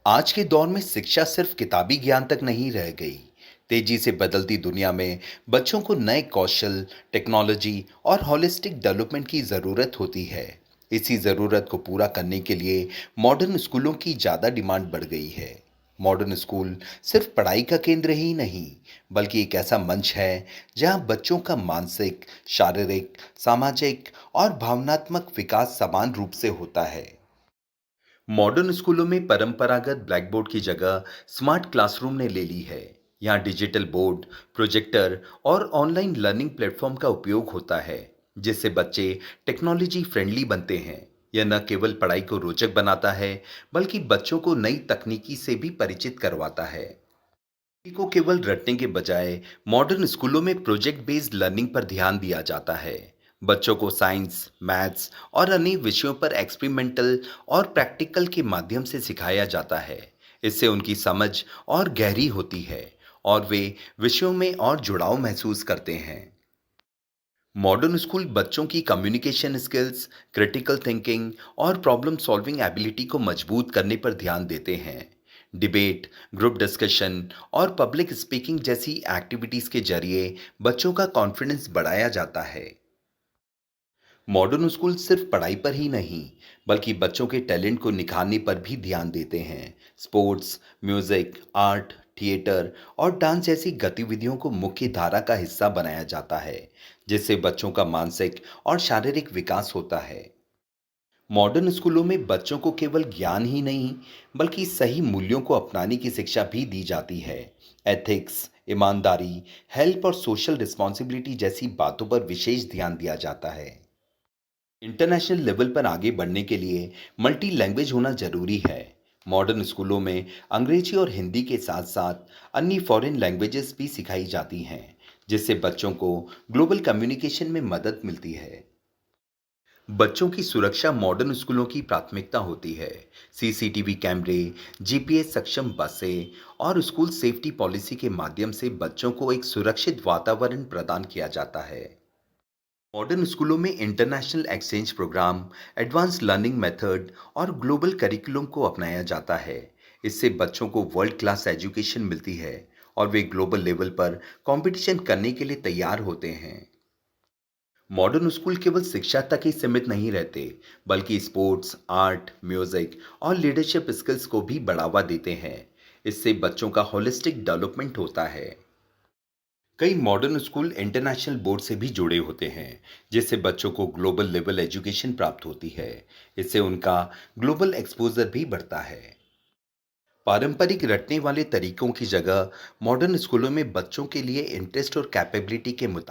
आज के दौर में शिक्षा सिर्फ किताबी ज्ञान तक नहीं रह गई। तेजी से बदलती दुनिया में बच्चों को नए कौशल, टेक्नोलॉजी और होलिस्टिक डेवलपमेंट की ज़रूरत होती है। इसी ज़रूरत को पूरा करने के लिए मॉडर्न स्कूलों की ज़्यादा डिमांड बढ़ गई है। मॉडर्न स्कूल सिर्फ पढ़ाई का केंद्र ही नहीं, बल्कि एक ऐसा मंच है जहां बच्चों का मानसिक, शारीरिक, सामाजिक और भावनात्मक विकास समान रूप से होता है। मॉडर्न स्कूलों में परंपरागत ब्लैक बोर्ड की जगह स्मार्ट क्लासरूम ने ले ली है। यहाँ डिजिटल बोर्ड, प्रोजेक्टर और ऑनलाइन लर्निंग प्लेटफॉर्म का उपयोग होता है, जिससे बच्चे टेक्नोलॉजी फ्रेंडली बनते हैं। यह न केवल पढ़ाई को रोचक बनाता है, बल्कि बच्चों को नई तकनीकी से भी परिचित करवाता है। को केवल रटने के बजाय मॉडर्न स्कूलों में प्रोजेक्ट बेस्ड लर्निंग पर ध्यान दिया जाता है। बच्चों को साइंस, मैथ्स और अन्य विषयों पर एक्सपेरिमेंटल और प्रैक्टिकल के माध्यम से सिखाया जाता है। इससे उनकी समझ और गहरी होती है और वे विषयों में और जुड़ाव महसूस करते हैं। मॉडर्न स्कूल बच्चों की कम्युनिकेशन स्किल्स, क्रिटिकल थिंकिंग और प्रॉब्लम सॉल्विंग एबिलिटी को मजबूत करने पर ध्यान देते हैं। डिबेट, ग्रुप डिस्कशन और पब्लिक स्पीकिंग जैसी एक्टिविटीज के जरिए बच्चों का कॉन्फिडेंस बढ़ाया जाता है। मॉडर्न स्कूल सिर्फ पढ़ाई पर ही नहीं, बल्कि बच्चों के टैलेंट को निखारने पर भी ध्यान देते हैं। स्पोर्ट्स, म्यूजिक, आर्ट, थिएटर और डांस जैसी गतिविधियों को मुख्य धारा का हिस्सा बनाया जाता है, जिससे बच्चों का मानसिक और शारीरिक विकास होता है। मॉडर्न स्कूलों में बच्चों को केवल ज्ञान ही नहीं, बल्कि सही मूल्यों को अपनाने की शिक्षा भी दी जाती है। एथिक्स, ईमानदारी, हेल्प और सोशल रिस्पॉन्सिबिलिटी जैसी बातों पर विशेष ध्यान दिया जाता है। इंटरनेशनल लेवल पर आगे बढ़ने के लिए मल्टी लैंग्वेज होना जरूरी है। मॉडर्न स्कूलों में अंग्रेजी और हिंदी के साथ साथ अन्य फॉरेन लैंग्वेजेस भी सिखाई जाती हैं, जिससे बच्चों को ग्लोबल कम्युनिकेशन में मदद मिलती है। बच्चों की सुरक्षा मॉडर्न स्कूलों की प्राथमिकता होती है। सीसीटीवी कैमरे, जीपीएस सक्षम बसें और स्कूल सेफ्टी पॉलिसी के माध्यम से बच्चों को एक सुरक्षित वातावरण प्रदान किया जाता है। मॉडर्न स्कूलों में international exchange program, advance learning method और ग्लोबल करिकुलम को अपनाया जाता है। इससे बच्चों को वर्ल्ड क्लास एजुकेशन मिलती है और वे ग्लोबल लेवल पर कंपटीशन करने के लिए तैयार होते हैं। मॉडर्न स्कूल केवल शिक्षा तक ही सीमित नहीं रहते, बल्कि स्पोर्ट्स, आर्ट, म्यूजिक और लीडरशिप स्किल्स को भी बढ़ावा देते हैं। इससे बच्चों का होलिस्टिक डेवलपमेंट होता है। कई मॉडर्न स्कूल इंटरनेशनल बोर्ड से भी जुड़े होते हैं, जिससे बच्चों को ग्लोबल लेवल एजुकेशन प्राप्त होती है। इससे उनका ग्लोबल एक्सपोजर भी बढ़ता है। पारंपरिक रटने वाले तरीकों की जगह मॉडर्न स्कूलों में बच्चों के लिए इंटरेस्ट और कैपेबिलिटी के मुताबिक